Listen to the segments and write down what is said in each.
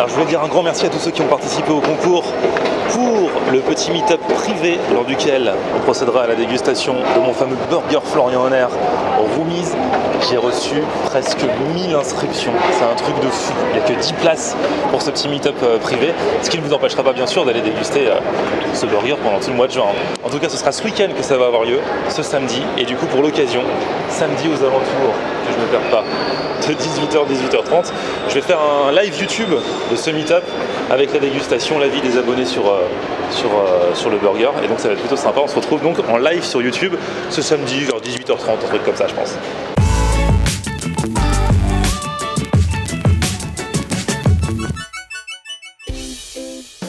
Alors je voulais dire un grand merci à tous ceux qui ont participé au concours pour le petit meet-up privé lors duquel on procédera à la dégustation de mon fameux burger Florian Honner au Roomies. J'ai reçu presque 1000 inscriptions, c'est un truc de fou. Il n'y a que 10 places pour ce petit meet-up privé, ce qui ne vous empêchera pas bien sûr d'aller déguster ce burger pendant tout le mois de juin. En tout cas ce sera ce week-end que ça va avoir lieu, ce samedi, et du coup pour l'occasion, samedi aux alentours, que je ne me perds pas, de 18h à 18h30, je vais faire un live YouTube de ce meet-up avec la dégustation, l'avis des abonnés sur le burger, et donc ça va être plutôt sympa. On se retrouve donc en live sur YouTube ce samedi vers 18h30, un truc comme ça je pense.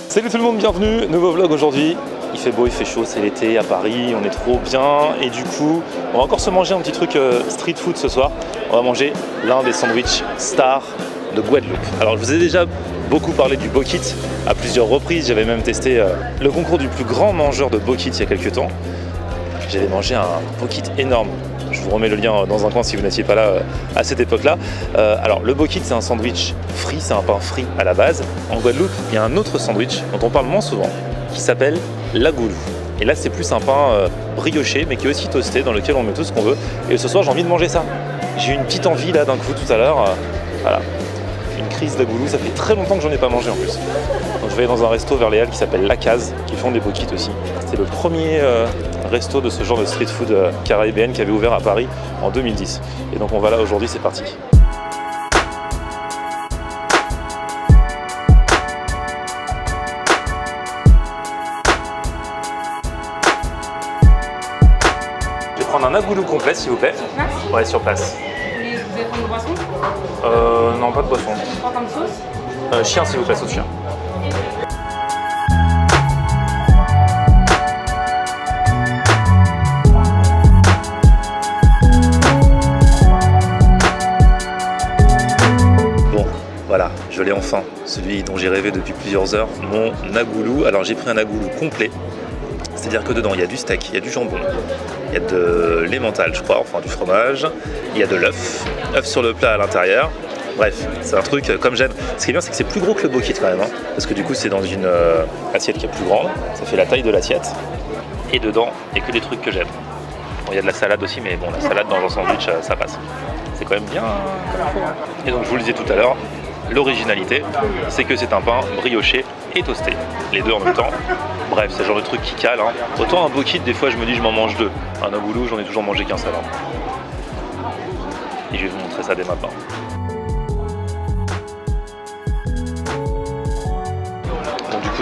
Salut tout le monde, bienvenue, nouveau vlog aujourd'hui. Il fait beau, il fait chaud, c'est l'été à Paris, on est trop bien, et du coup on va encore se manger un petit truc street food ce soir. On va manger l'un des sandwichs stars de Guadeloupe. Alors je vous ai déjà beaucoup parlé du Bokit à plusieurs reprises, j'avais même testé le concours du plus grand mangeur de Bokit il y a quelques temps. J'avais mangé un Bokit énorme. Je vous remets le lien dans un coin si vous n'étiez pas là à cette époque-là. Alors le Bokit c'est un sandwich frit, c'est un pain frit à la base. En Guadeloupe, il y a un autre sandwich dont on parle moins souvent qui s'appelle l'agoulou. Et là c'est plus un pain brioché mais qui est aussi toasté dans lequel on met tout ce qu'on veut. Et ce soir j'ai envie de manger ça. J'ai eu une petite envie là d'un coup tout à l'heure. Voilà. Une crise d'agoulou, ça fait très longtemps que j'en ai pas mangé en plus. Donc je vais aller dans un resto vers les Halles qui s'appelle La Case, qui font des Bokits aussi. C'est le premier resto de ce genre de street food caribéenne qui avait ouvert à Paris en 2010. Et donc on va là aujourd'hui, c'est parti. Je vais prendre un agoulou complet s'il vous plaît. Ouais, sur place. Vous allez prendre une boisson? Non, pas de boisson. Je prends comme sauce? Chien s'il vous plaît, sauce chien. Bon, voilà, je l'ai enfin, celui dont j'ai rêvé depuis plusieurs heures, mon agoulou. Alors j'ai pris un agoulou complet, c'est-à-dire que dedans il y a du steak, il y a du jambon, il y a de l'emmental je crois, enfin du fromage, il y a de l'œuf sur le plat à l'intérieur. Bref, c'est un truc comme j'aime. Ce qui est bien, c'est que c'est plus gros que le Bokit quand même, hein, parce que du coup c'est dans une assiette qui est plus grande, ça fait la taille de l'assiette. Et dedans, il n'y a que des trucs que j'aime. Bon, il y a de la salade aussi, mais bon, la salade dans un sandwich, ça passe. C'est quand même bien comme il faut. Et donc je vous le disais tout à l'heure, l'originalité, c'est que c'est un pain brioché et toasté, les deux en même temps. Bref, c'est le genre de truc qui cale. Hein. Autant un Bokit, des fois je me dis je m'en mange deux. Un agoulou, j'en ai toujours mangé qu'un seul. Hein. Et je vais vous montrer ça dès maintenant.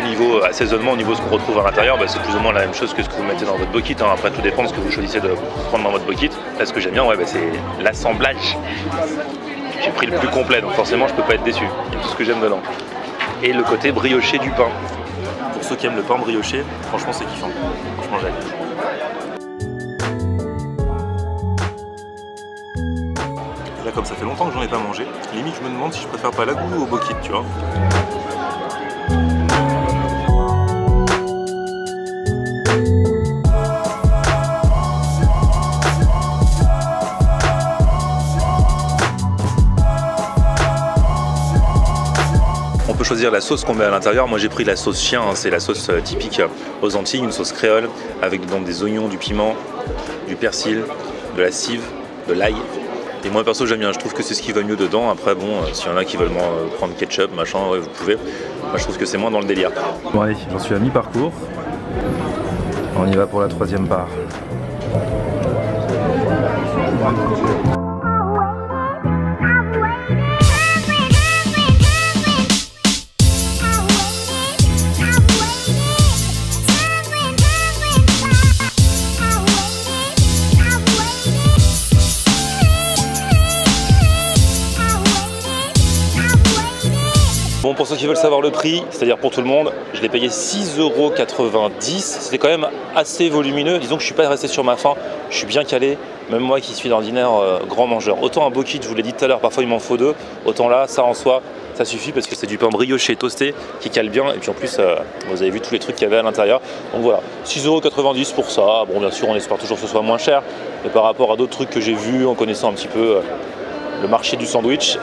Niveau assaisonnement, au niveau de ce qu'on retrouve à l'intérieur, bah, c'est plus ou moins la même chose que ce que vous mettez dans votre Bokit. Hein. Après, tout dépend de ce que vous choisissez de prendre dans votre Bokit. Là, ce que j'aime bien, ouais, bah, c'est l'assemblage. J'ai pris le plus complet, donc forcément, je peux pas être déçu. Il y a tout ce que j'aime dedans. Et le côté brioché du pain. Pour ceux qui aiment le pain brioché, franchement, c'est kiffant. Franchement, j'aime. Là, comme ça fait longtemps que j'en ai pas mangé, limite, je me demande si je préfère pas l'agoulou ou au Bokit, tu vois. On peut choisir la sauce qu'on met à l'intérieur. Moi j'ai pris la sauce chien, hein. C'est la sauce typique aux Antilles, une sauce créole avec dedans des oignons, du piment, du persil, de la cive, de l'ail. Et moi perso j'aime bien, je trouve que c'est ce qui va mieux dedans. Après bon, s'il y en a qui veulent prendre ketchup, machin, ouais, vous pouvez. Moi je trouve que c'est moins dans le délire. Bon allez, j'en suis à mi-parcours. On y va pour la troisième part. Bon, pour ceux qui veulent savoir le prix, c'est-à-dire pour tout le monde, je l'ai payé 6,90 €. C'était quand même assez volumineux. Disons que je suis pas resté sur ma faim, je suis bien calé. Même moi qui suis d'ordinaire grand mangeur. Autant un Bokit, je vous l'ai dit tout à l'heure, parfois il m'en faut deux. Autant là, ça en soi, ça suffit parce que c'est du pain brioché toasté qui cale bien. Et puis en plus, vous avez vu tous les trucs qu'il y avait à l'intérieur. Donc voilà, 6,90 € pour ça. Bon, bien sûr, on espère toujours que ce soit moins cher. Mais par rapport à d'autres trucs que j'ai vus en connaissant un petit peu le marché du sandwich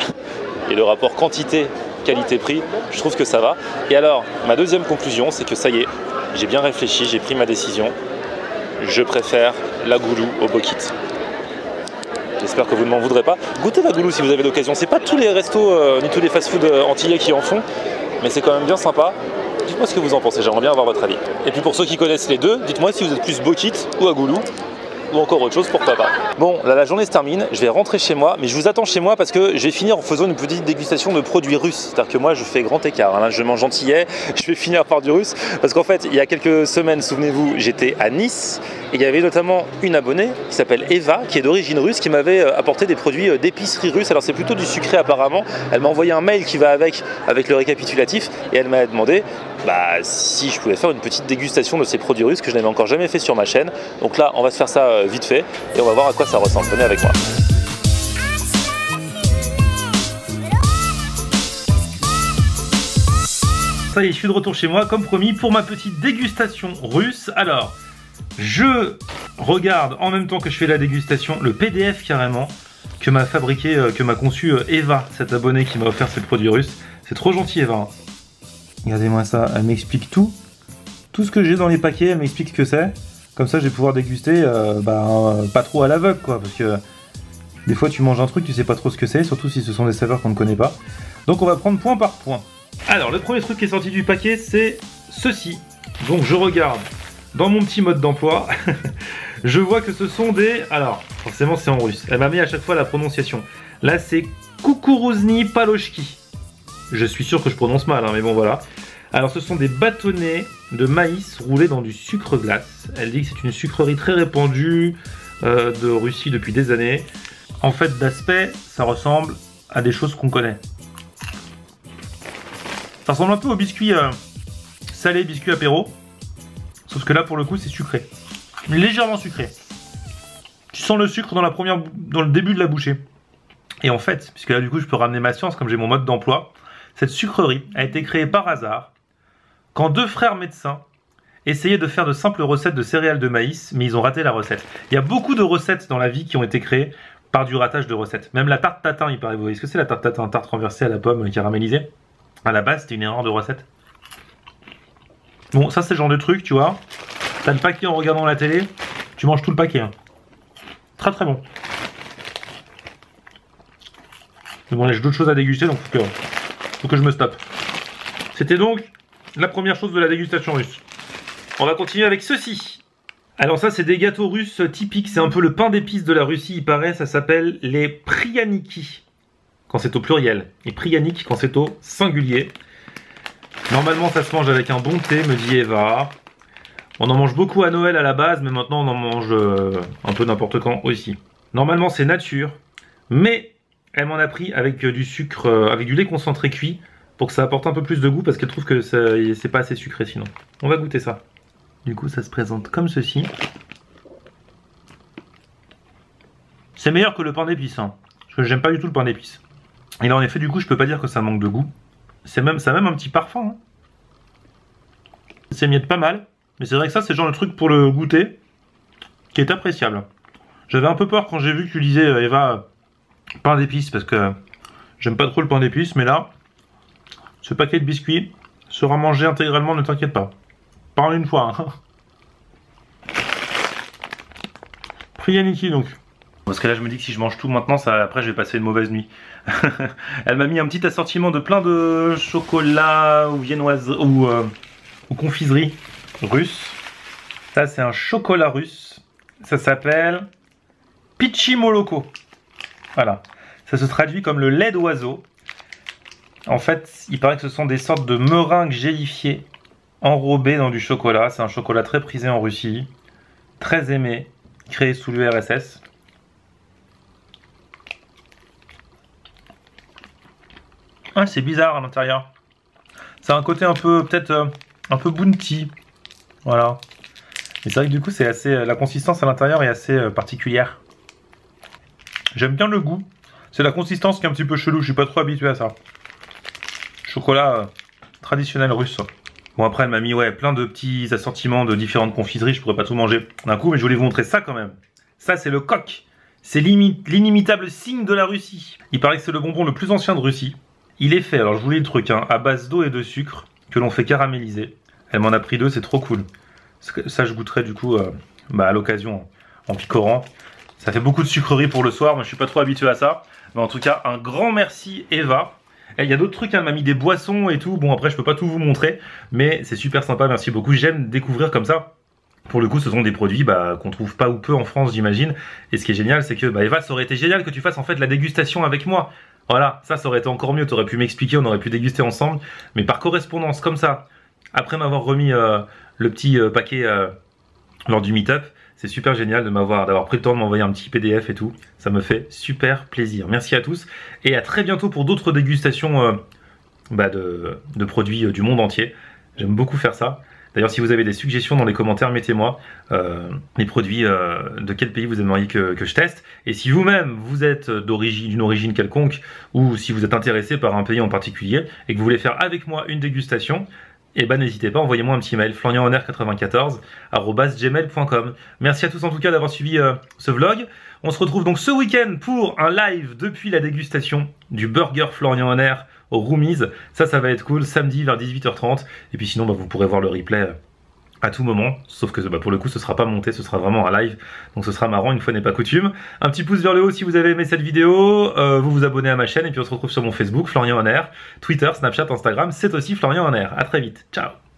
et le rapport quantité qualité-prix, je trouve que ça va. Et alors, ma deuxième conclusion, c'est que ça y est, j'ai bien réfléchi, j'ai pris ma décision. Je préfère la goulou au bokit. J'espère que vous ne m'en voudrez pas. Goûtez la goulou si vous avez l'occasion. C'est pas tous les restos ni tous les fast-food antillais qui en font, mais c'est quand même bien sympa. Dites-moi ce que vous en pensez, j'aimerais bien avoir votre avis. Et puis pour ceux qui connaissent les deux, dites-moi si vous êtes plus bokit ou à goulou, ou encore autre chose, pourquoi pas. Bon, là la journée se termine, je vais rentrer chez moi, mais je vous attends chez moi parce que je vais finir en faisant une petite dégustation de produits russes. C'est-à-dire que moi je fais grand écart, hein. Là, je mange antillais, je vais finir par du russe, parce qu'en fait il y a quelques semaines, souvenez-vous, j'étais à Nice, et il y avait notamment une abonnée qui s'appelle Eva, qui est d'origine russe, qui m'avait apporté des produits d'épicerie russe. Alors c'est plutôt du sucré apparemment, elle m'a envoyé un mail qui va avec le récapitulatif, et elle m'a demandé si je pouvais faire une petite dégustation de ces produits russes que je n'avais encore jamais fait sur ma chaîne. Donc là on va se faire ça vite fait et on va voir à quoi ça ressemble. Venez avec moi. Ça y est, je suis de retour chez moi comme promis pour ma petite dégustation russe. Alors, je regarde en même temps que je fais la dégustation le PDF carrément que m'a fabriqué, que m'a conçu Eva, cette abonnée qui m'a offert ces produits russes. C'est trop gentil Eva. Regardez-moi ça, elle m'explique tout ce que j'ai dans les paquets, elle m'explique ce que c'est. Comme ça je vais pouvoir déguster pas trop à l'aveugle quoi, parce que des fois tu manges un truc, tu sais pas trop ce que c'est, surtout si ce sont des saveurs qu'on ne connaît pas. Donc on va prendre point par point. Alors le premier truc qui est sorti du paquet c'est ceci. Donc je regarde dans mon petit mode d'emploi, je vois que ce sont des... Alors forcément c'est en russe, elle m'a mis à chaque fois la prononciation. Là c'est Kukuruzny Palochki. Je suis sûr que je prononce mal, hein, mais bon voilà. Alors ce sont des bâtonnets de maïs roulés dans du sucre glace. Elle dit que c'est une sucrerie très répandue de Russie depuis des années. En fait d'aspect, ça ressemble à des choses qu'on connaît. Ça ressemble un peu au biscuit salé, biscuit apéro. Sauf que là pour le coup c'est sucré. Légèrement sucré. Tu sens le sucre dans le début de la bouchée. Et en fait, puisque là du coup je peux ramener ma science comme j'ai mon mode d'emploi, cette sucrerie a été créée par hasard quand deux frères médecins essayaient de faire de simples recettes de céréales de maïs, mais ils ont raté la recette. Il y a beaucoup de recettes dans la vie qui ont été créées par du ratage de recettes. Même la tarte tatin, il paraît. Vous voyez ce que c'est la tarte tatin, tarte renversée à la pomme caramélisée? À la base, c'était une erreur de recette. Bon, ça c'est le genre de truc, tu vois. T'as le paquet en regardant la télé, tu manges tout le paquet. Hein. Très très bon. Mais bon, là j'ai d'autres choses à déguster, donc faut que je me stoppe. C'était donc la première chose de la dégustation russe. On va continuer avec ceci. Alors ça c'est des gâteaux russes typiques, c'est un peu le pain d'épices de la Russie, il paraît, ça s'appelle les prianiki quand c'est au pluriel, et prianik quand c'est au singulier. Normalement ça se mange avec un bon thé, me dit Eva. On en mange beaucoup à Noël à la base, mais maintenant on en mange un peu n'importe quand aussi. Normalement c'est nature, mais elle m'en a pris avec du sucre, avec du lait concentré cuit, pour que ça apporte un peu plus de goût, parce qu'elle trouve que c'est pas assez sucré sinon. On va goûter ça. Du coup ça se présente comme ceci. C'est meilleur que le pain d'épices, hein, parce que j'aime pas du tout le pain d'épices. Et là en effet du coup je peux pas dire que ça manque de goût. Ça a même un petit parfum. Hein. C'est miette pas mal, mais c'est vrai que ça c'est le genre de truc pour le goûter, qui est appréciable. J'avais un peu peur quand j'ai vu que tu disais Eva, pain d'épices, parce que j'aime pas trop le pain d'épices, mais là, ce paquet de biscuits sera mangé intégralement, ne t'inquiète pas. Pas en une fois. Hein. Prianiki donc. Parce que là je me dis que si je mange tout maintenant, après je vais passer une mauvaise nuit. Elle m'a mis un petit assortiment de plein de chocolat ou viennoiserie ou confiserie russe. Ça c'est un chocolat russe. Ça s'appelle Pichi Moloko. Voilà. Ça se traduit comme le lait d'oiseau. En fait, il paraît que ce sont des sortes de meringues gélifiées enrobées dans du chocolat. C'est un chocolat très prisé en Russie, très aimé, créé sous l'URSS. Ah, c'est bizarre à l'intérieur. Ça a un côté un peu, peut-être un peu bounty. Voilà. Et c'est vrai que du coup, c'est assez, la consistance à l'intérieur est assez particulière. J'aime bien le goût. C'est la consistance qui est un petit peu chelou, je suis pas trop habitué à ça. Chocolat traditionnel russe. Bon après elle m'a mis plein de petits assortiments de différentes confiseries, je pourrais pas tout manger d'un coup, mais je voulais vous montrer ça quand même. Ça c'est le coq. C'est l'inimitable signe de la Russie. Il paraît que c'est le bonbon le plus ancien de Russie. Il est fait, alors je vous lis le truc, hein, à base d'eau et de sucre que l'on fait caraméliser. Elle m'en a pris 2, c'est trop cool. Ça je goûterai du coup à l'occasion en picorant. Ça fait beaucoup de sucreries pour le soir, moi je suis pas trop habitué à ça. Mais en tout cas, un grand merci Eva. Il y a d'autres trucs, elle m'a mis des boissons et tout. Bon après je peux pas tout vous montrer, mais c'est super sympa, merci beaucoup. J'aime découvrir comme ça. Pour le coup, ce sont des produits qu'on trouve pas ou peu en France, j'imagine. Et ce qui est génial, c'est que Eva, ça aurait été génial que tu fasses en fait la dégustation avec moi. Voilà, ça aurait été encore mieux. Tu aurais pu m'expliquer, on aurait pu déguster ensemble. Mais par correspondance, comme ça, après m'avoir remis le petit paquet lors du meet-up, c'est super génial d'avoir pris le temps de m'envoyer un petit PDF et tout. Ça me fait super plaisir. Merci à tous et à très bientôt pour d'autres dégustations de produits du monde entier. J'aime beaucoup faire ça. D'ailleurs, si vous avez des suggestions dans les commentaires, mettez-moi les produits de quel pays vous aimeriez que je teste. Et si vous-même, vous êtes d'une origine quelconque, ou si vous êtes intéressé par un pays en particulier, et que vous voulez faire avec moi une dégustation, eh ben n'hésitez pas, envoyez-moi un petit mail, florianhonner94@gmail.com. Merci à tous en tout cas d'avoir suivi ce vlog. On se retrouve donc ce week-end pour un live depuis la dégustation du burger Florian Honner au Roomies. Ça va être cool, samedi vers 18h30. Et puis sinon, vous pourrez voir le replay à tout moment. Sauf que pour le coup, ce sera pas monté, ce sera vraiment un live. Donc ce sera marrant, une fois n'est pas coutume. Un petit pouce vers le haut si vous avez aimé cette vidéo. Vous vous abonnez à ma chaîne. Et puis on se retrouve sur mon Facebook, Florian Honner. Twitter, Snapchat, Instagram, c'est aussi Florian Honner. À très vite. Ciao.